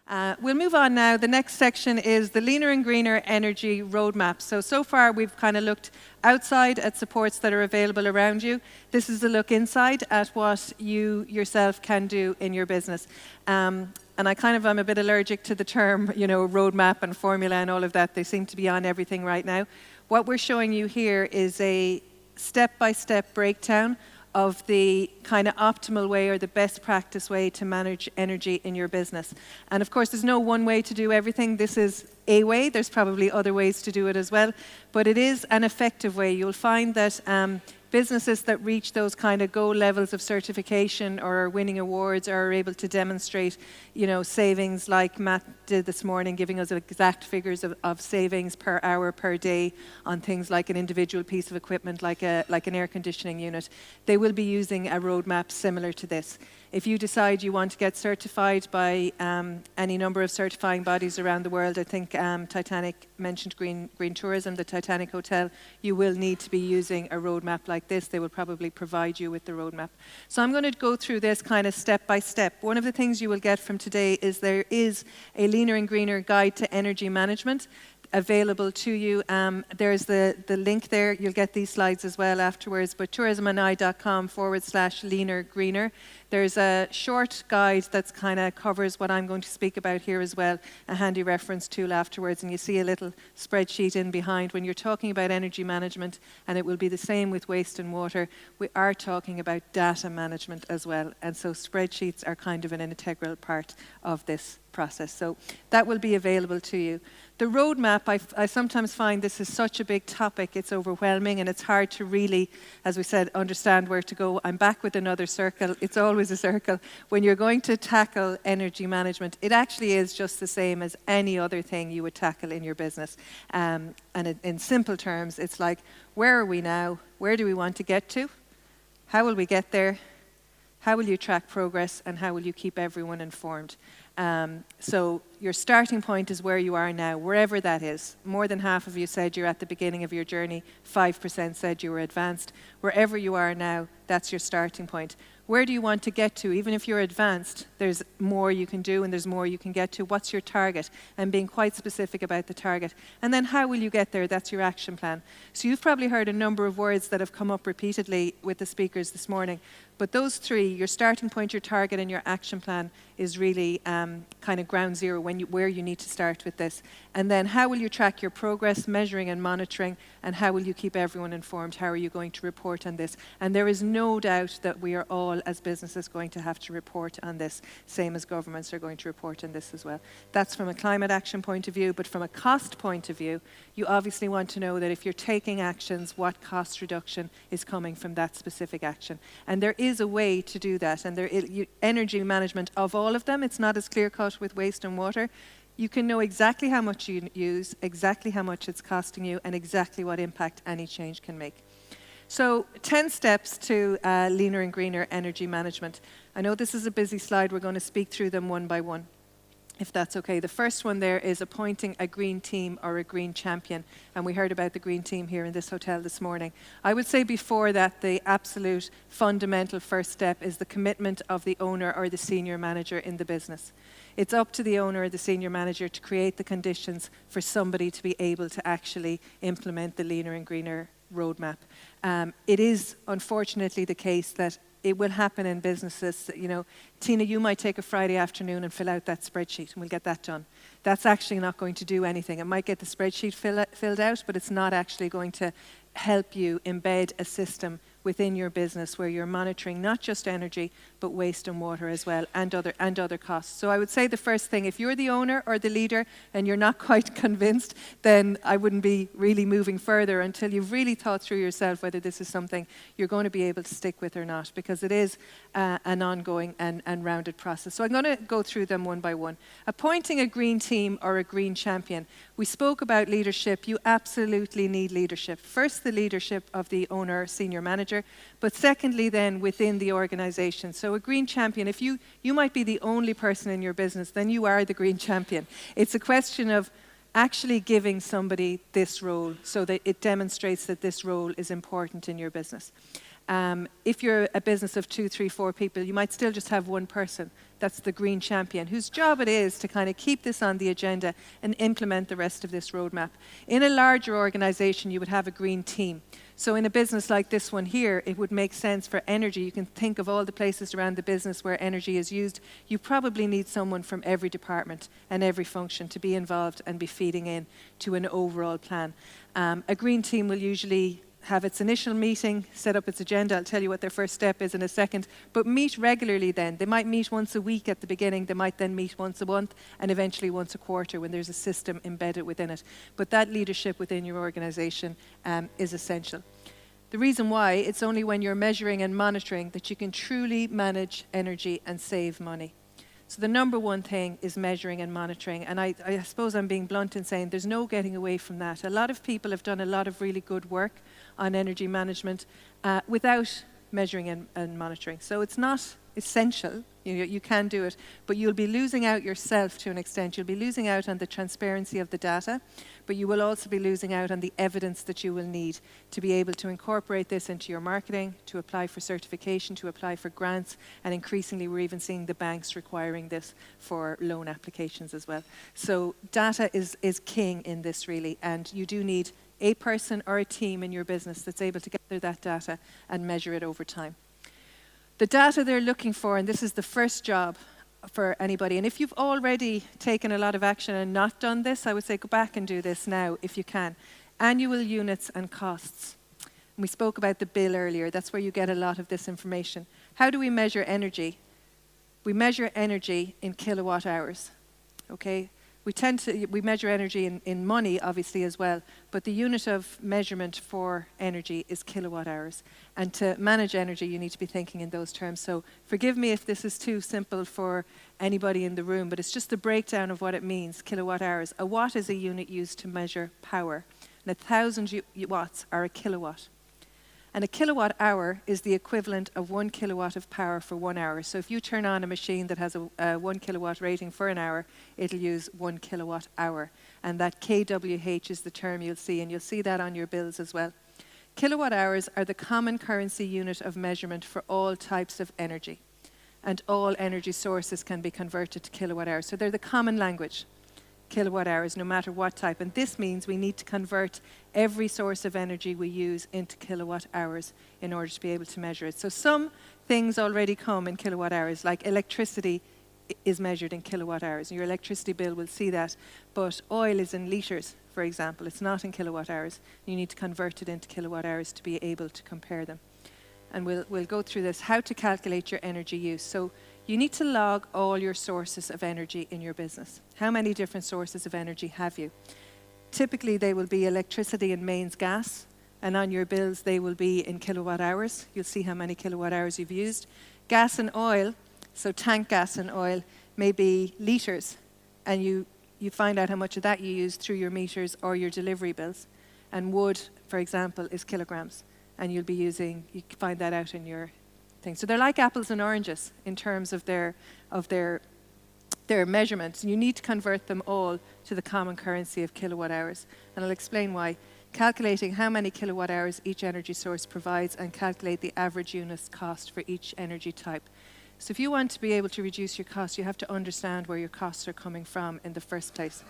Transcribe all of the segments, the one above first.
We'll move on now. The next section is the Leaner and Greener Energy Roadmap. So far we've kind of looked outside at supports that are available around you. This is a look inside at what you yourself can do in your business. And I'm a bit allergic to the term, roadmap and formula and all of that. They seem to be on everything right now. What we're showing you here is a step-by-step breakdown of the kind of optimal way or the best practice way to manage energy in your business. And of course, there's no one way to do everything. This is a way. There's probably other ways to do it as well. But it is an effective way. You'll find that businesses that reach those kind of goal levels of certification or are winning awards or are able to demonstrate, savings like Matt did this morning, giving us exact figures of savings per hour, per day on things like an individual piece of equipment, like an air conditioning unit. They will be using a roadmap similar to this. If you decide you want to get certified by any number of certifying bodies around the world, I think Titanic mentioned Green Tourism, the Titanic Hotel, you will need to be using a roadmap like this. They will probably provide you with the roadmap. So I'm going to go through this kind of step by step. One of the things you will get from today is there is a Leaner and Greener Guide to Energy Management available to you. There's the link there. You'll get these slides as well afterwards, but tourismandI.com/leaner greener. There's a short guide that's kind of covers what I'm going to speak about here as well, a handy reference tool afterwards, and you see a little spreadsheet in behind. When you're talking about energy management, and it will be the same with waste and water, we are talking about data management as well, and so spreadsheets are kind of an integral part of this process. So that will be available to you. The roadmap, I sometimes find this is such a big topic, it's overwhelming and it's hard to really, as we said, understand where to go. I'm back with another circle. It's always a circle. When you're going to tackle energy management, it actually is just the same as any other thing you would tackle in your business. And in simple terms, it's like, where are we now? Where do we want to get to? How will we get there? How will you track progress? And how will you keep everyone informed? So your starting point is where you are now, wherever that is. More than half of you said you're at the beginning of your journey. 5% said you were advanced. Wherever you are now, that's your starting point. Where do you want to get to? Even if you're advanced, there's more you can do and there's more you can get to. What's your target? And being quite specific about the target. And then how will you get there? That's your action plan. So you've probably heard a number of words that have come up repeatedly with the speakers this morning. But those three, your starting point, your target, and your action plan, is really kind of ground zero where you need to start with this. And then how will you track your progress, measuring and monitoring, and how will you keep everyone informed? How are you going to report on this? And there is no doubt that we are all, as businesses, going to have to report on this, same as governments are going to report on this as well. That's from a climate action point of view, but from a cost point of view, you obviously want to know that if you're taking actions, what cost reduction is coming from that specific action. And there is a way to do that, and energy management of all of them, it's not as clear-cut with waste and water. You can know exactly how much you use, exactly how much it's costing you, and exactly what impact any change can make. So 10 steps to leaner and greener energy management. I know this is a busy slide. We're going to speak through them one by one, if that's okay. The first one there is appointing a green team or a green champion. And we heard about the green team here in this hotel this morning. I would say before that, the absolute fundamental first step is the commitment of the owner or the senior manager in the business. It's up to the owner or the senior manager to create the conditions for somebody to be able to actually implement the leaner and greener roadmap. It is unfortunately the case that it will happen in businesses. Tina, you might take a Friday afternoon and fill out that spreadsheet and we'll get that done. That's actually not going to do anything. It might get the spreadsheet filled out, but it's not actually going to help you embed a system within your business where you're monitoring not just energy, but waste and water as well, and other costs. So I would say the first thing, if you're the owner or the leader and you're not quite convinced, then I wouldn't be really moving further until you've really thought through yourself whether this is something you're going to be able to stick with or not, because it is an ongoing and rounded process. So I'm going to go through them one by one. Appointing a green team or a green champion. We spoke about leadership. You absolutely need leadership. First, the leadership of the owner, senior manager, but secondly then within the organization. So a green champion, if you might be the only person in your business, then you are the green champion. It's a question of actually giving somebody this role so that it demonstrates that this role is important in your business. If you're a business of 2, 3, 4 people, you might still just have one person. That's the green champion, whose job it is to kind of keep this on the agenda and implement the rest of this roadmap. In a larger organization, you would have a green team. So in a business like this one here, it would make sense for energy. You can think of all the places around the business where energy is used. You probably need someone from every department and every function to be involved and be feeding in to an overall plan. A green team will usually have its initial meeting, set up its agenda. I'll tell you what their first step is in a second, but meet regularly then. They might meet once a week at the beginning, they might then meet once a month, and eventually once a quarter when there's a system embedded within it. But that leadership within your organization is essential. The reason why, it's only when you're measuring and monitoring that you can truly manage energy and save money. So the number one thing is measuring and monitoring. And I suppose I'm being blunt in saying there's no getting away from that. A lot of people have done a lot of really good work on energy management without measuring and monitoring. So it's not essential. You can do it, but you'll be losing out yourself to an extent. You'll be losing out on the transparency of the data, but you will also be losing out on the evidence that you will need to be able to incorporate this into your marketing, to apply for certification, to apply for grants, and increasingly we're even seeing the banks requiring this for loan applications as well. So data is king in this really, and you do need a person or a team in your business that's able to gather that data and measure it over time. The data they're looking for, and this is the first job for anybody, and if you've already taken a lot of action and not done this, I would say go back and do this now if you can. Annual units and costs. And we spoke about the bill earlier. That's where you get a lot of this information. How do we measure energy? We measure energy in kilowatt hours, okay? We measure energy in money, obviously, as well, but the unit of measurement for energy is kilowatt hours. And to manage energy, you need to be thinking in those terms. So forgive me if this is too simple for anybody in the room, but it's just a breakdown of what it means, kilowatt hours. A watt is a unit used to measure power, and 1,000 watts are a kilowatt. And a kilowatt hour is the equivalent of 1 kilowatt of power for 1 hour. So if you turn on a machine that has a 1 kilowatt rating for an hour, it'll use 1 kilowatt hour. And that kWh is the term you'll see, and you'll see that on your bills as well. Kilowatt hours are the common currency unit of measurement for all types of energy. And all energy sources can be converted to kilowatt hours. So they're the common language, kilowatt hours, no matter what type. And this means we need to convert every source of energy we use into kilowatt hours in order to be able to measure it. So some things already come in kilowatt hours, like electricity is measured in kilowatt hours. Your electricity bill will see that. But oil is in litres, for example. It's not in kilowatt hours. You need to convert it into kilowatt hours to be able to compare them. And we'll go through this, how to calculate your energy use. So you need to log all your sources of energy in your business. How many different sources of energy have you? Typically, they will be electricity and mains gas, and on your bills, they will be in kilowatt hours. You'll see how many kilowatt hours you've used. Gas and oil, so tank gas and oil, may be litres, and you find out how much of that you use through your meters or your delivery bills. And wood, for example, is kilograms, and you can find that out in your thing. So they're like apples and oranges in terms of their measurements. You need to convert them all to the common currency of kilowatt hours. And I'll explain why. Calculating how many kilowatt hours each energy source provides and calculate the average unit cost for each energy type. So if you want to be able to reduce your costs, you have to understand where your costs are coming from in the first place.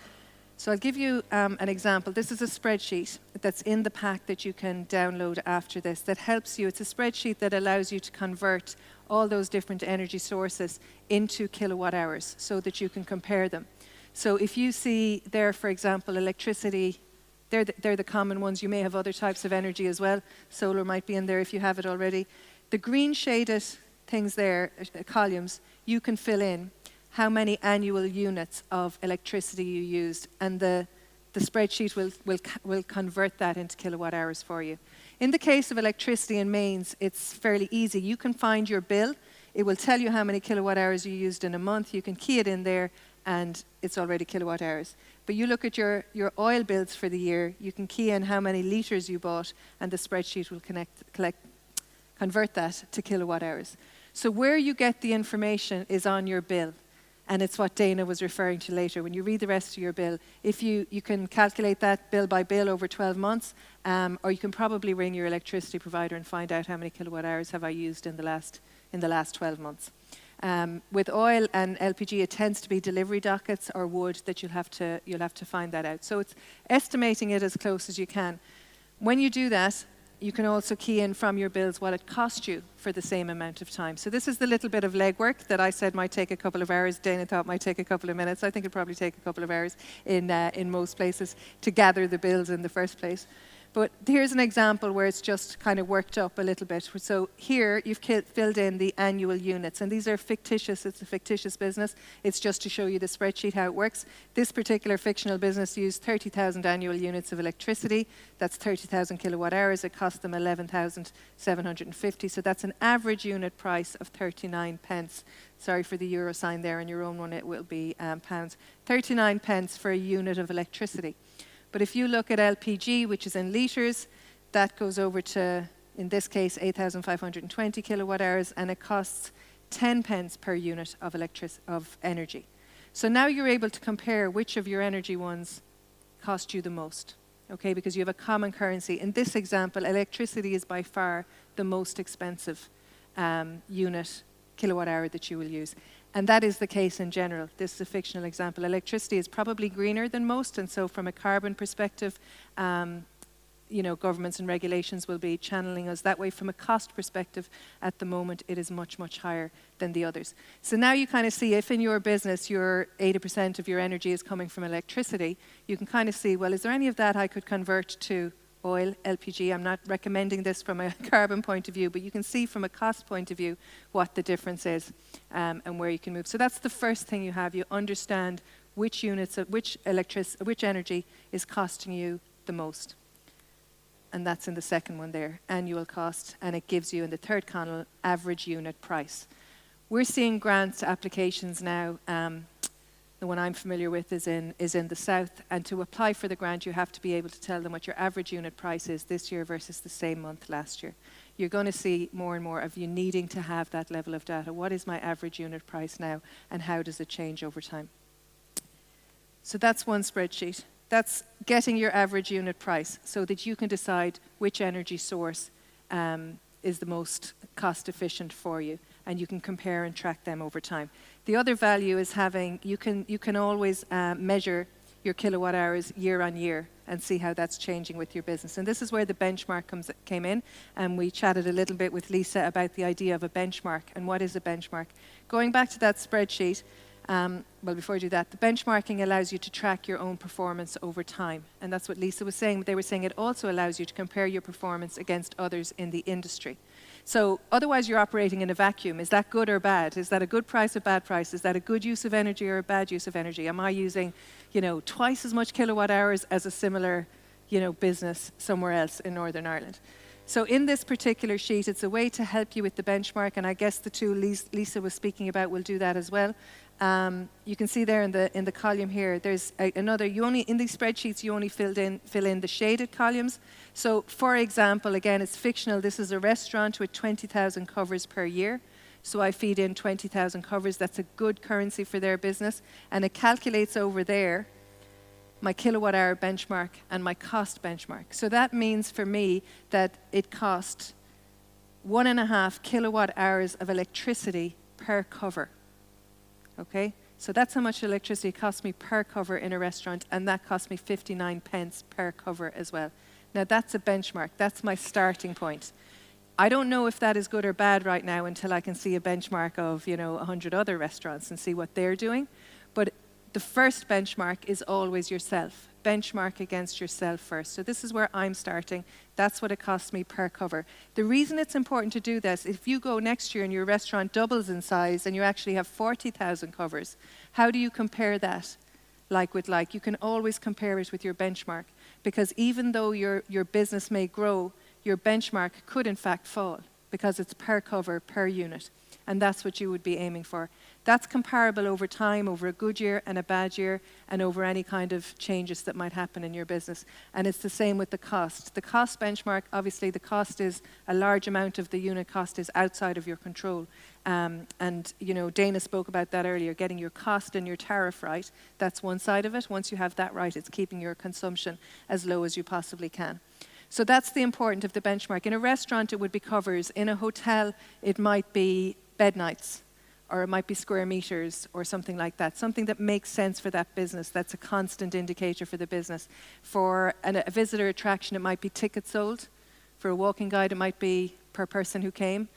So I'll give you an example. This is a spreadsheet that's in the pack that you can download after this that helps you. It's a spreadsheet that allows you to convert all those different energy sources into kilowatt hours so that you can compare them. So if you see there, for example, electricity, they're the common ones. You may have other types of energy as well. Solar might be in there if you have it already. The green shaded things there, columns, you can fill in how many annual units of electricity you used, and the spreadsheet will convert that into kilowatt hours for you. In the case of electricity and mains, it's fairly easy. You can find your bill. It will tell you how many kilowatt hours you used in a month. You can key it in there, and it's already kilowatt hours. But you look at your oil bills for the year, you can key in how many litres you bought, and the spreadsheet will convert that to kilowatt hours. So where you get the information is on your bill. And it's what Dana was referring to later. When you read the rest of your bill, if you can calculate that bill by bill over 12 months, or you can probably ring your electricity provider and find out how many kilowatt hours have I used in the last 12 months. With oil and LPG, it tends to be delivery dockets or wood that you'll have to find that out. So it's estimating it as close as you can. When you do that, you can also key in from your bills what it cost you for the same amount of time. So this is the little bit of legwork that I said might take a couple of hours. Dana thought might take a couple of minutes. I think it'll probably take a couple of hours in most places to gather the bills in the first place. But here's an example where it's just kind of worked up a little bit. So here you've filled in the annual units, and these are fictitious. It's a fictitious business. It's just to show you the spreadsheet, how it works. This particular fictional business used 30,000 annual units of electricity. That's 30,000 kilowatt hours. It cost them 11,750. So that's an average unit price of 39 pence. Sorry for the euro sign there. On your own one, it will be pounds. 39 pence for a unit of electricity. But if you look at LPG, which is in litres, that goes over to, in this case, 8,520 kilowatt hours, and it costs 10 pence per unit of energy. So now you're able to compare which of your energy ones cost you the most, okay, because you have a common currency. In this example, electricity is by far the most expensive unit kilowatt hour that you will use. And that is the case in general. This is a fictional example. Electricity is probably greener than most, and so from a carbon perspective, governments and regulations will be channeling us that way. From a cost perspective, at the moment, it is much, much higher than the others. So now you kind of see if in your business, your 80% of your energy is coming from electricity, you can kind of see, well, is there any of that I could convert to oil, LPG? I'm not recommending this from a carbon point of view, but you can see from a cost point of view what the difference is and where you can move. So that's the first thing you have. You understand which units, which energy is costing you the most. And that's in the second one there, annual cost, and it gives you in the third column average unit price. We're seeing grant applications now. The one I'm familiar with is in the south, and to apply for the grant you have to be able to tell them what your average unit price is this year versus the same month last year. You're going to see more and more of you needing to have that level of data. What is my average unit price now, and how does it change over time? So that's one spreadsheet. That's getting your average unit price so that you can decide which energy source is the most cost efficient for you, and you can compare and track them over time. The other value is having, you can always measure your kilowatt hours year on year and see how that's changing with your business. And this is where the benchmark came in, and we chatted a little bit with Lisa about the idea of a benchmark and what is a benchmark. Going back to that spreadsheet, well, before I do that, the benchmarking allows you to track your own performance over time. And that's what Lisa was saying. They were saying it also allows you to compare your performance against others in the industry. So otherwise you're operating in a vacuum. Is that good or bad? Is that a good price or bad price? Is that a good use of energy or a bad use of energy? Am I using, twice as much kilowatt hours as a similar, business somewhere else in Northern Ireland? So in this particular sheet, it's a way to help you with the benchmark, and I guess the tool Lisa was speaking about will do that as well. You can see there in the column here, there's another. In these spreadsheets, you only fill in the shaded columns. So, for example, again, it's fictional. This is a restaurant with 20,000 covers per year. So I feed in 20,000 covers. That's a good currency for their business, and it calculates over there my kilowatt hour benchmark and my cost benchmark. So that means for me that it cost 1.5 kilowatt hours of electricity per cover. Okay, so that's how much electricity costs me per cover in a restaurant, and that cost me 59 pence per cover as well. Now that's a benchmark. That's my starting point. I don't know if that is good or bad right now until I can see a benchmark of 100 other restaurants and see what they're doing. But the first benchmark is always yourself. Benchmark against yourself first. So this is where I'm starting. That's what it costs me per cover. The reason it's important to do this, if you go next year and your restaurant doubles in size and you actually have 40,000 covers, how do you compare that like with like? You can always compare it with your benchmark, because even though your business may grow, your benchmark could in fact fall, because it's per cover, per unit. And that's what you would be aiming for. That's comparable over time, over a good year and a bad year, and over any kind of changes that might happen in your business. And it's the same with the cost. The cost benchmark, obviously the cost is a large amount of the unit cost is outside of your control. And Dana spoke about that earlier, getting your cost and your tariff right. That's one side of it. Once you have that right, it's keeping your consumption as low as you possibly can. So that's the importance of the benchmark. In a restaurant, it would be covers. In a hotel, it might be bed nights, or it might be square meters or something like that, something that makes sense for that business, that's a constant indicator for the business. For a visitor attraction, it might be tickets sold. For a walking guide, it might be per person who came.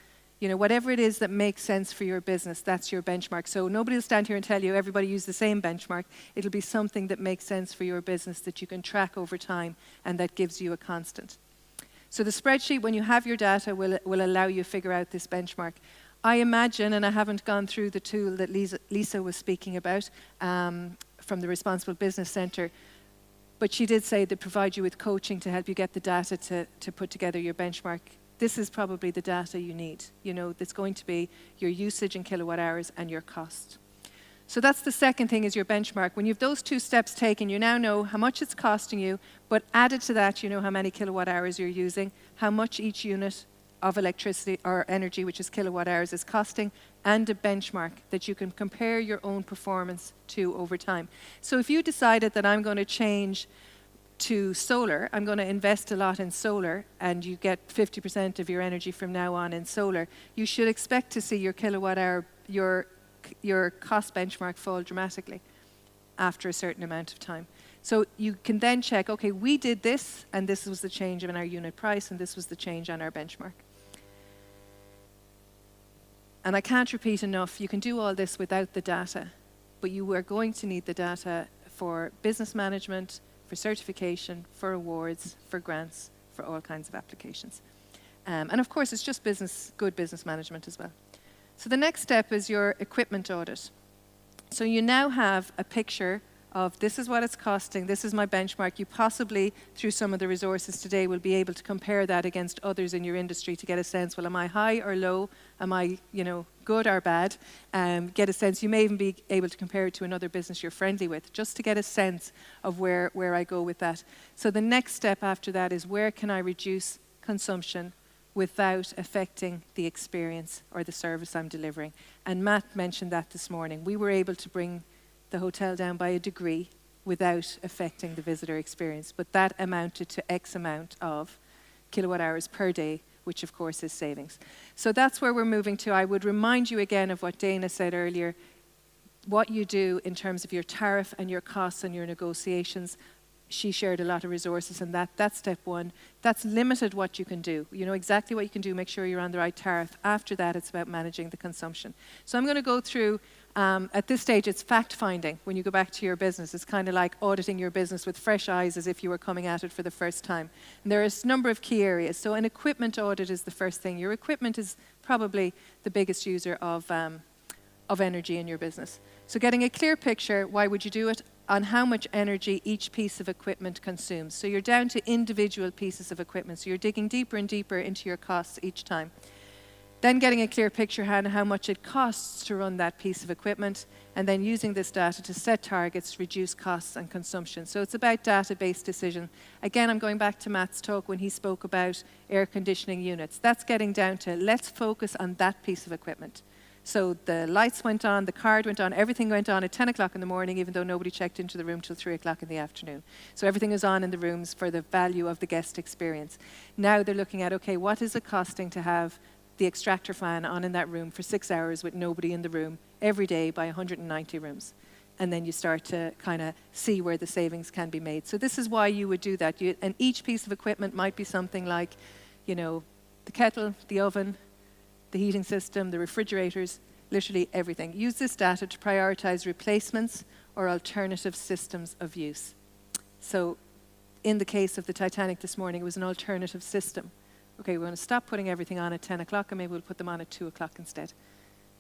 Whatever it is that makes sense for your business, that's your benchmark. So nobody will stand here and tell you everybody use the same benchmark. It'll be something that makes sense for your business that you can track over time and that gives you a constant. So the spreadsheet, when you have your data, will allow you to figure out this benchmark. I imagine, and I haven't gone through the tool that Lisa was speaking about from the Responsible Business Centre, but she did say they provide you with coaching to help you get the data to put together your benchmark. This is probably the data you need. That's going to be your usage in kilowatt hours and your cost. So that's the second thing, is your benchmark. When you have those two steps taken, you now know how much it's costing you, but added to that, you know how many kilowatt hours you're using, how much each unit of electricity or energy, which is kilowatt hours, is costing, and a benchmark that you can compare your own performance to over time. So if you decided that I'm going to change to solar, I'm going to invest a lot in solar, and you get 50% of your energy from now on in solar, you should expect to see your kilowatt hour, your cost benchmark fall dramatically after a certain amount of time. So you can then check, okay, we did this, and this was the change in our unit price, and this was the change on our benchmark. And I can't repeat enough, you can do all this without the data, but you are going to need the data for business management, for certification, for awards, for grants, for all kinds of applications. And of course, it's just good business management as well. So the next step is your equipment audit. So you now have a picture of this is what it's costing, this is my benchmark. You possibly, through some of the resources today, will be able to compare that against others in your industry to get a sense, well, am I high or low? Am I, good or bad? Get a sense. You may even be able to compare it to another business you're friendly with, just to get a sense of where I go with that. So the next step after that is, where can I reduce consumption without affecting the experience or the service I'm delivering? And Matt mentioned that this morning. We were able to bring the hotel down by a degree without affecting the visitor experience, but that amounted to X amount of kilowatt hours per day, which of course is savings. So that's where we're moving to. I would remind you again of what Dana said earlier. What you do in terms of your tariff and your costs and your negotiations, she shared a lot of resources, and that's step one. That's limited what you can do. You know exactly what you can do, make sure you're on the right tariff. After that, it's about managing the consumption. So I'm going to go through, at this stage, it's fact-finding. When you go back to your business, it's kind of like auditing your business with fresh eyes as if you were coming at it for the first time. And there are a number of key areas. So an equipment audit is the first thing. Your equipment is probably the biggest user of energy in your business. So getting a clear picture, why would you do it, on how much energy each piece of equipment consumes. So you're down to individual pieces of equipment. So you're digging deeper and deeper into your costs each time. Then getting a clear picture on how much it costs to run that piece of equipment, and then using this data to set targets, reduce costs and consumption. So it's about data-based decision. Again, I'm going back to Matt's talk when he spoke about air conditioning units. That's getting down to, let's focus on that piece of equipment. So the lights went on, the card went on, everything went on at 10 o'clock in the morning, even though nobody checked into the room till 3 o'clock in the afternoon. So everything is on in the rooms for the value of the guest experience. Now they're looking at, okay, what is it costing to have the extractor fan on in that room for 6 hours with nobody in the room every day by 190 rooms? And then you start to kind of see where the savings can be made. So this is why you would do that. And each piece of equipment might be something like, the kettle, the oven, the heating system, the refrigerators, literally everything. Use this data to prioritize replacements or alternative systems of use. So in the case of the Titanic this morning, it was an alternative system. Okay, we're going to stop putting everything on at 10 o'clock and maybe we'll put them on at 2 o'clock instead.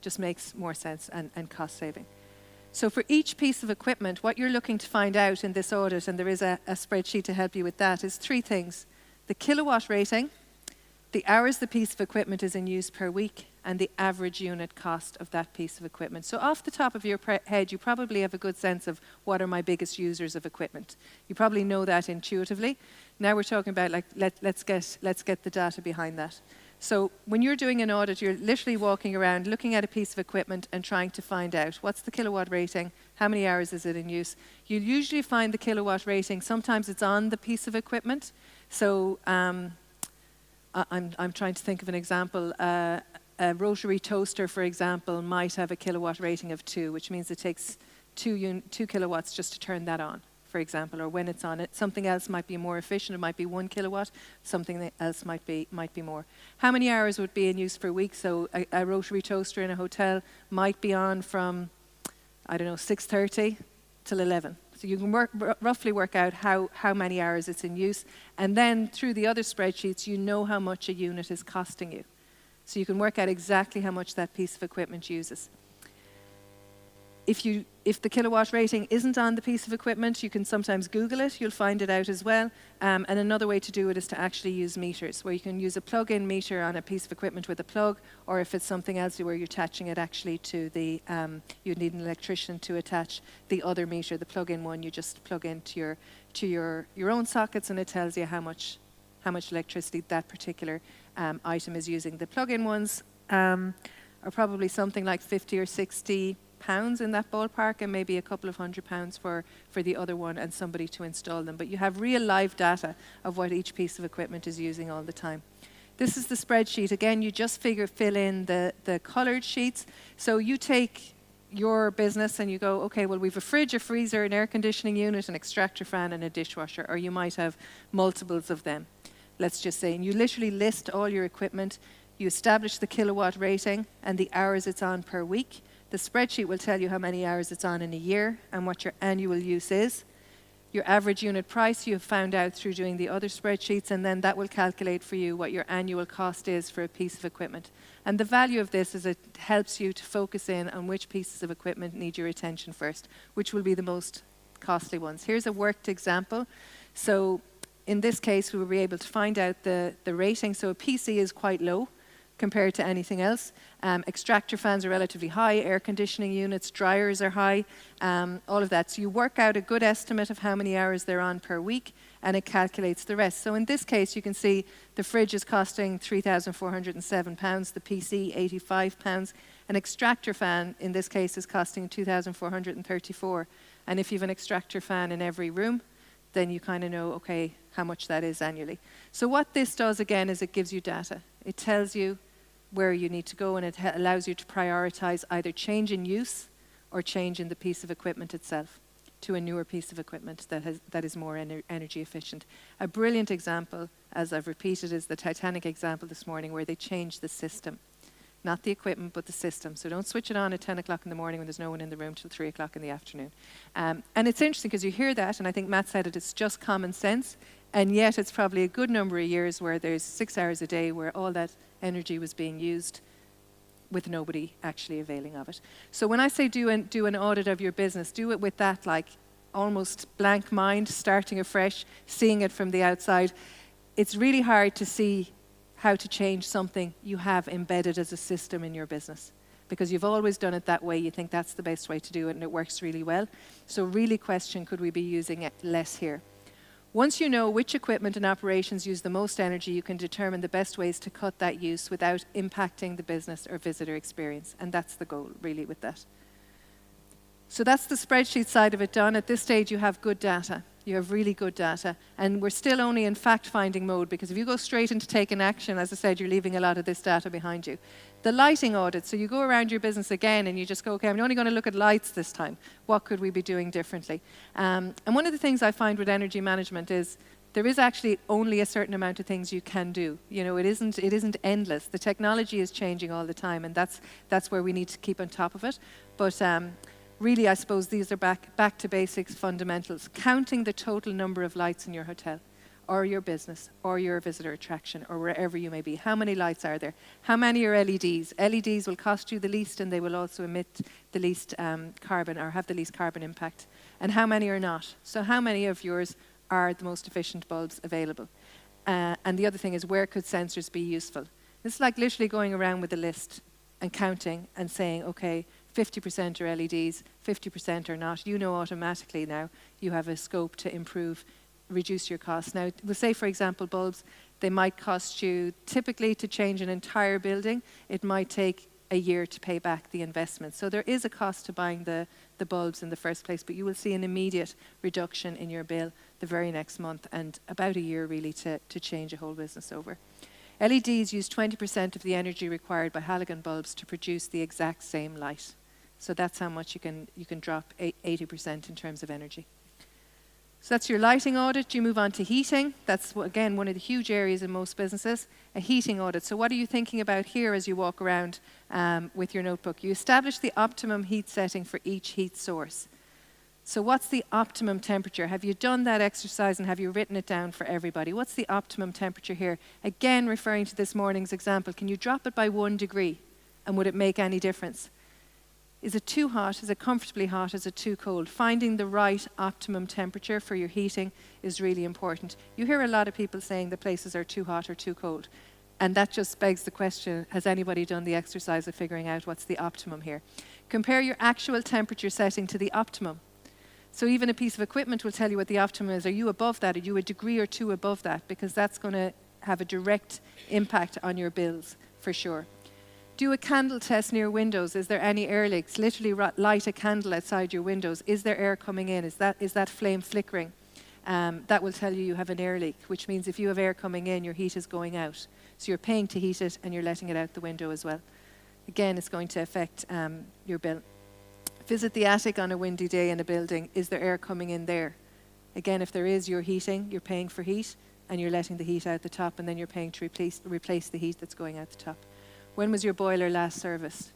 Just makes more sense and cost saving. So for each piece of equipment, what you're looking to find out in this audit, and there is a spreadsheet to help you with that, is 3 things. The kilowatt rating, the hours the piece of equipment is in use per week, and the average unit cost of that piece of equipment. So off the top of your head, you probably have a good sense of what are my biggest users of equipment. You probably know that intuitively. Now we're talking about, like, let's get the data behind that. So when you're doing an audit, you're literally walking around looking at a piece of equipment and trying to find out what's the kilowatt rating, how many hours is it in use. You'll usually find the kilowatt rating, sometimes it's on the piece of equipment. So I'm trying to think of an example. A rotary toaster, for example, might have a kilowatt rating of 2, which means it takes 2 kilowatts just to turn that on, for example, or when it's on it. Something else might be more efficient. It might be 1 kilowatt. Something else might be more. How many hours would be in use per week? So a rotary toaster in a hotel might be on from, I don't know, 6:30 till 11. So you can roughly work out how many hours it's in use. And then through the other spreadsheets, you know how much a unit is costing you. So you can work out exactly how much that piece of equipment uses. If the kilowatt rating isn't on the piece of equipment, you can sometimes Google it. You'll find it out as well. And another way to do it is to actually use meters, where you can use a plug-in meter on a piece of equipment with a plug, or if it's something else where you're attaching it actually to the, you need an electrician to attach the other meter, the plug-in one. You just plug into your own sockets, and it tells you how much electricity that particular item is using. The plug-in ones are probably something like 50 or 60 pounds in that ballpark, and maybe a couple of £100 for the other one and somebody to install them. But you have real live data of what each piece of equipment is using all the time. This is the spreadsheet. Again, you just fill in the colored sheets. So you take your business and you go, okay, well, we've a fridge, a freezer, an air conditioning unit, an extractor fan, and a dishwasher, or you might have multiples of them, let's just say. And you literally list all your equipment. You establish the kilowatt rating and the hours it's on per week. The spreadsheet will tell you how many hours it's on in a year and what your annual use is. Your average unit price you have found out through doing the other spreadsheets, and then that will calculate for you what your annual cost is for a piece of equipment. And the value of this is it helps you to focus in on which pieces of equipment need your attention first, which will be the most costly ones. Here's a worked example. So in this case, we will be able to find out the rating. So a PC is quite low compared to anything else. Extractor fans are relatively high, air conditioning units, dryers are high, all of that. So you work out a good estimate of how many hours they're on per week, and it calculates the rest. So in this case, you can see the fridge is costing £3,407, the PC £85, an extractor fan in this case is costing £2,434. And if you have an extractor fan in every room, then you kind of know, okay, how much that is annually. So what this does again is it gives you data. It tells you where you need to go, and it allows you to prioritize either change in use or change in the piece of equipment itself to a newer piece of equipment that is more energy efficient. A brilliant example, as I've repeated, is the Titanic example this morning, where they changed the system. Not the equipment, but the system. So don't switch it on at 10 o'clock in the morning when there's no one in the room till 3 o'clock in the afternoon. And it's interesting because you hear that, and I think Matt said it, it's just common sense, and yet it's probably a good number of years where there's 6 hours a day where all that energy was being used with nobody actually availing of it. So when I say do an audit of your business, do it with that like almost blank mind, starting afresh, seeing it from the outside. It's really hard to see how to change something you have embedded as a system in your business, because you've always done it that way. You think that's the best way to do it, and it works really well. So really question, could we be using it less here? Once you know which equipment and operations use the most energy, you can determine the best ways to cut that use without impacting the business or visitor experience. And that's the goal, really, with that. So that's the spreadsheet side of it done. At this stage, you have good data. You have really good data. And we're still only in fact-finding mode, because if you go straight into taking action, as I said, you're leaving a lot of this data behind you. The lighting audit, so you go around your business again and you just go, okay, I'm only going to look at lights this time. What could we be doing differently? And one of the things I find with energy management is there is actually only a certain amount of things you can do. You know, it isn't endless. The technology is changing all the time, and that's where we need to keep on top of it. But really, I suppose these are back to basics, fundamentals. Counting the total number of lights in your hotel, or your business, or your visitor attraction, or wherever you may be. How many lights are there? How many are LEDs? LEDs will cost you the least, and they will also emit the least carbon, or have the least carbon impact. And how many are not? So how many of yours are the most efficient bulbs available? And the other thing is, where could sensors be useful? It's like literally going around with a list and counting and saying, okay, 50% are LEDs, 50% are not. You know automatically now you have a scope to improve, reduce your costs. Now, we'll say, for example, bulbs, they might cost you, typically to change an entire building, it might take a year to pay back the investment. So there is a cost to buying the bulbs in the first place, but you will see an immediate reduction in your bill the very next month, and about a year really to change a whole business over. LEDs use 20% of the energy required by halogen bulbs to produce the exact same light. So that's how much you can drop 80% in terms of energy. So that's your lighting audit. You move on to heating. That's, again, one of the huge areas in most businesses, a heating audit. So what are you thinking about here as you walk around with your notebook? You establish the optimum heat setting for each heat source. So what's the optimum temperature? Have you done that exercise and have you written it down for everybody? What's the optimum temperature here? Again, referring to this morning's example, can you drop it by 1 degree? And would it make any difference? Is it too hot? Is it comfortably hot? Is it too cold? Finding the right optimum temperature for your heating is really important. You hear a lot of people saying the places are too hot or too cold. And that just begs the question, has anybody done the exercise of figuring out what's the optimum here? Compare your actual temperature setting to the optimum. So even a piece of equipment will tell you what the optimum is. Are you above that? Are you a degree or two above that? Because that's going to have a direct impact on your bills, for sure. Do a candle test near windows. Is there any air leaks? Literally light a candle outside your windows. Is there air coming in? Is that flame flickering? That will tell you have an air leak, which means if you have air coming in, your heat is going out. So you're paying to heat it and you're letting it out the window as well. Again, it's going to affect your bill. Visit the attic on a windy day in a building. Is there air coming in there? Again, if there is, you're heating, you're paying for heat, and you're letting the heat out the top, and then you're paying to replace the heat that's going out the top. When was your boiler last serviced?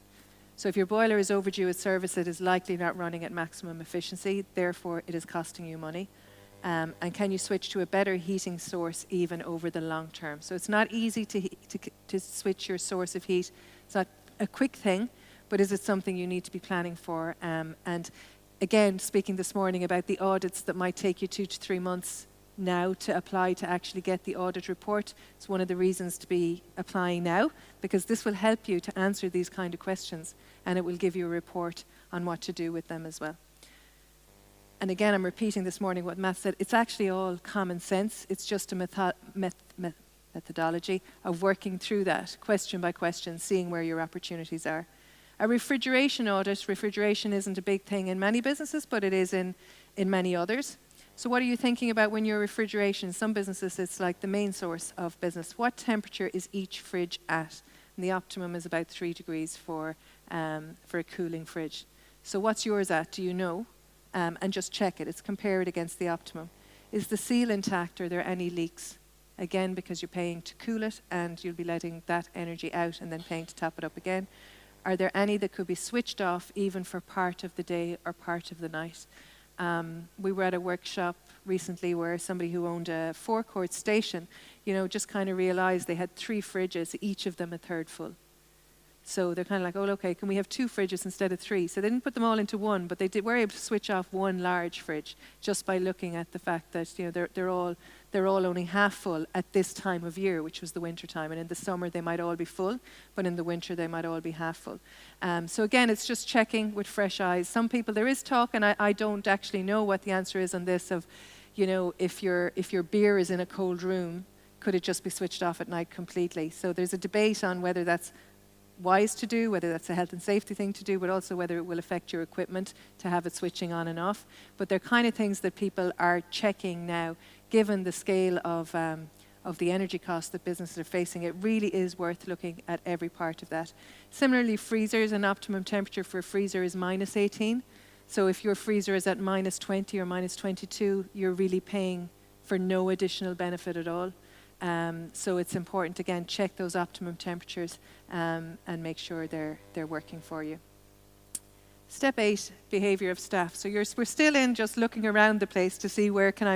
So if your boiler is overdue at service, it is likely not running at maximum efficiency, therefore it is costing you money. And can you switch to a better heating source even over the long term? So it's not easy to switch your source of heat. It's not a quick thing, but is it something you need to be planning for? And again, speaking this morning about the audits that might take you 2 to 3 months now to apply to actually get the audit report. It's one of the reasons to be applying now, because this will help you to answer these kind of questions, and it will give you a report on what to do with them as well. And again, I'm repeating this morning what Matt said. It's actually all common sense. It's just a methodology of working through that question by question, seeing where your opportunities are. A refrigeration audit. Refrigeration isn't a big thing in many businesses, but it is in many others. So what are you thinking about when you're refrigeration? In some businesses, it's like the main source of business. What temperature is each fridge at? And the optimum is about 3 degrees for a cooling fridge. So what's yours at? Do you know? And just check it. It's compare it against the optimum. Is the seal intact? Are there any leaks? Again, because you're paying to cool it, and you'll be letting that energy out and then paying to top it up again. Are there any that could be switched off even for part of the day or part of the night? We were at a workshop recently where somebody who owned a forecourt station, just kind of realized they had 3 fridges, each of them a third full. So they're kind of like, oh, okay, can we have 2 fridges instead of 3? So they didn't put them all into one, but they were able to switch off one large fridge just by looking at the fact that they're all only half full at this time of year, which was the winter time. And in the summer they might all be full, but in the winter they might all be half full. So again, it's just checking with fresh eyes. Some people, there is talk, and I don't actually know what the answer is on this of, if your beer is in a cold room, could it just be switched off at night completely? So there's a debate on whether that's wise to do, whether that's a health and safety thing to do, but also whether it will affect your equipment to have it switching on and off. But they're kind of things that people are checking now, given the scale of the energy costs that businesses are facing. It really is worth looking at every part of that. Similarly, freezers, an optimum temperature for a freezer is -18. So if your freezer is at -20 or -22, you're really paying for no additional benefit at all. So it's important, again, check those optimum temperatures and make sure they're working for you. Step 8, behavior of staff. So we're still in just looking around the place to see where can I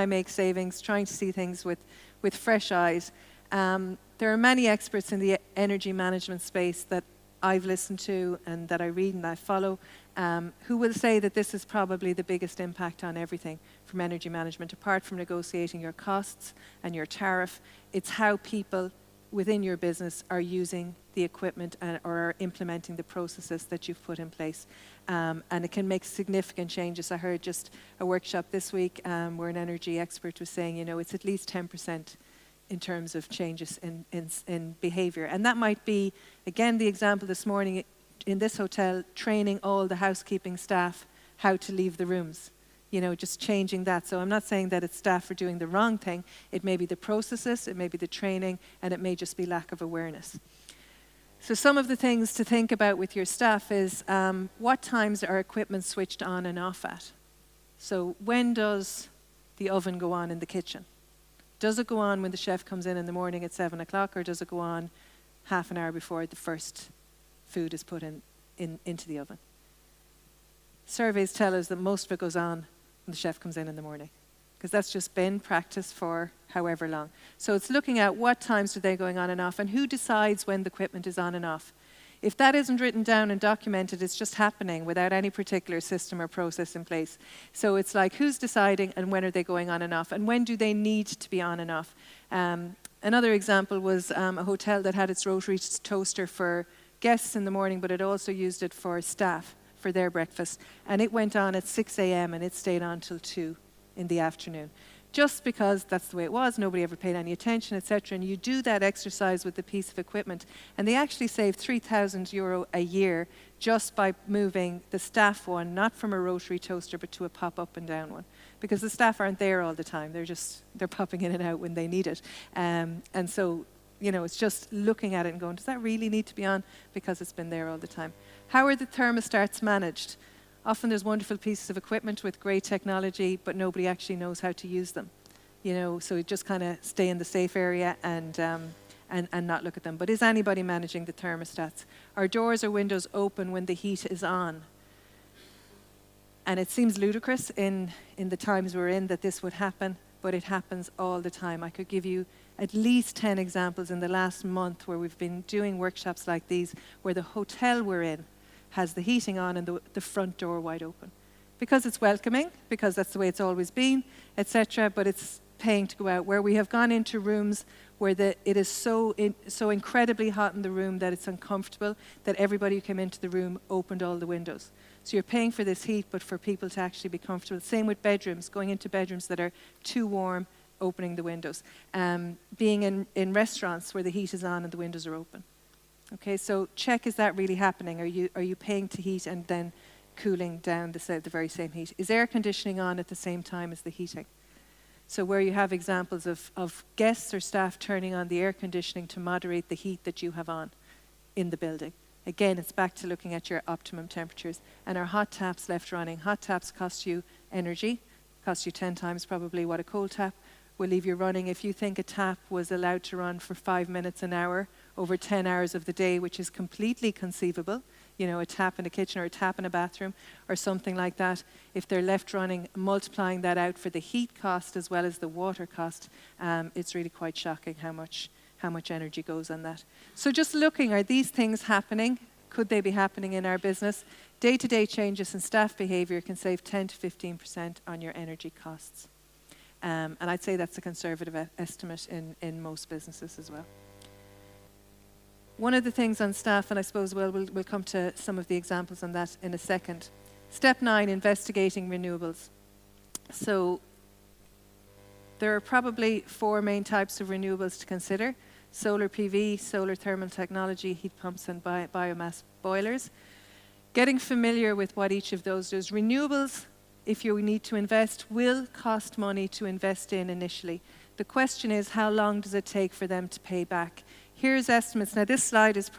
make savings, trying to see things with fresh eyes. There are many experts in the energy management space that I've listened to and that I read and I follow. who will say that this is probably the biggest impact on everything from energy management, apart from negotiating your costs and your tariff. It's how people within your business are using the equipment or are implementing the processes that you've put in place. And it can make significant changes. I heard just a workshop this week where an energy expert was saying, it's at least 10% in terms of changes in behavior. And that might be, again, the example this morning in this hotel, training all the housekeeping staff how to leave the rooms. Just changing that. So I'm not saying that it's staff are doing the wrong thing. It may be the processes, it may be the training, and it may just be lack of awareness. So some of the things to think about with your staff is what times are equipment switched on and off at? So when does the oven go on in the kitchen? Does it go on when the chef comes in the morning at 7 o'clock, or does it go on half an hour before the first food is put into the oven? Surveys tell us that most of it goes on when the chef comes in the morning, because that's just been practice for however long. So it's looking at what times are they going on and off, and who decides when the equipment is on and off. If that isn't written down and documented, it's just happening without any particular system or process in place. So it's like, who's deciding and when are they going on and off, and when do they need to be on and off? Another example was a hotel that had its rotary toaster for guests in the morning, but it also used it for staff for their breakfast, and it went on at 6 a.m. and it stayed on till 2 in the afternoon, just because that's the way it was. Nobody ever paid any attention, etc. And you do that exercise with the piece of equipment, and they actually save €3,000 a year just by moving the staff one, not from a rotary toaster, but to a pop up and down one, because the staff aren't there all the time. They're popping in and out when they need it, and so it's just looking at it and going, does that really need to be on? Because it's been there all the time. How are the thermostats managed? Often there's wonderful pieces of equipment with great technology, but nobody actually knows how to use them. So you just kind of stay in the safe area and not look at them. But is anybody managing the thermostats? Are doors or windows open when the heat is on? And it seems ludicrous in the times we're in that this would happen, but it happens all the time. I could give you at least 10 examples in the last month where we've been doing workshops like these, where the hotel we're in has the heating on and the front door wide open. Because it's welcoming, because that's the way it's always been, etc., but it's paying to go out. Where we have gone into rooms where it is so incredibly hot in the room that it's uncomfortable, that everybody who came into the room opened all the windows. So you're paying for this heat, but for people to actually be comfortable. Same with bedrooms, going into bedrooms that are too warm, opening the windows. Being in restaurants where the heat is on and the windows are open. Okay, so check, is that really happening? Are you paying to heat and then cooling down the very same heat? Is air conditioning on at the same time as the heating? So where you have examples of guests or staff turning on the air conditioning to moderate the heat that you have on in the building. Again, it's back to looking at your optimum temperatures. And are hot taps left running? Hot taps cost you energy, cost you 10 times probably what a cold tap will leave you running. If you think a tap was allowed to run for 5 minutes an hour over 10 hours of the day, which is completely conceivable, a tap in a kitchen or a tap in a bathroom or something like that, if they're left running, multiplying that out for the heat cost as well as the water cost, it's really quite shocking how much energy goes on that. So just looking, are these things happening? Could they be happening in our business? Day-to-day changes in staff behavior can save 10 to 15% on your energy costs. And I'd say that's a conservative estimate in most businesses as well. One of the things on staff, and I suppose we'll come to some of the examples on that in a second. Step 9, investigating renewables. So there are probably 4 main types of renewables to consider: solar PV, solar thermal technology, heat pumps, and biomass boilers. Getting familiar with what each of those does. Renewables, if you need to invest, will cost money to invest in initially. The question is, how long does it take for them to pay back? Here's estimates. Now this slide is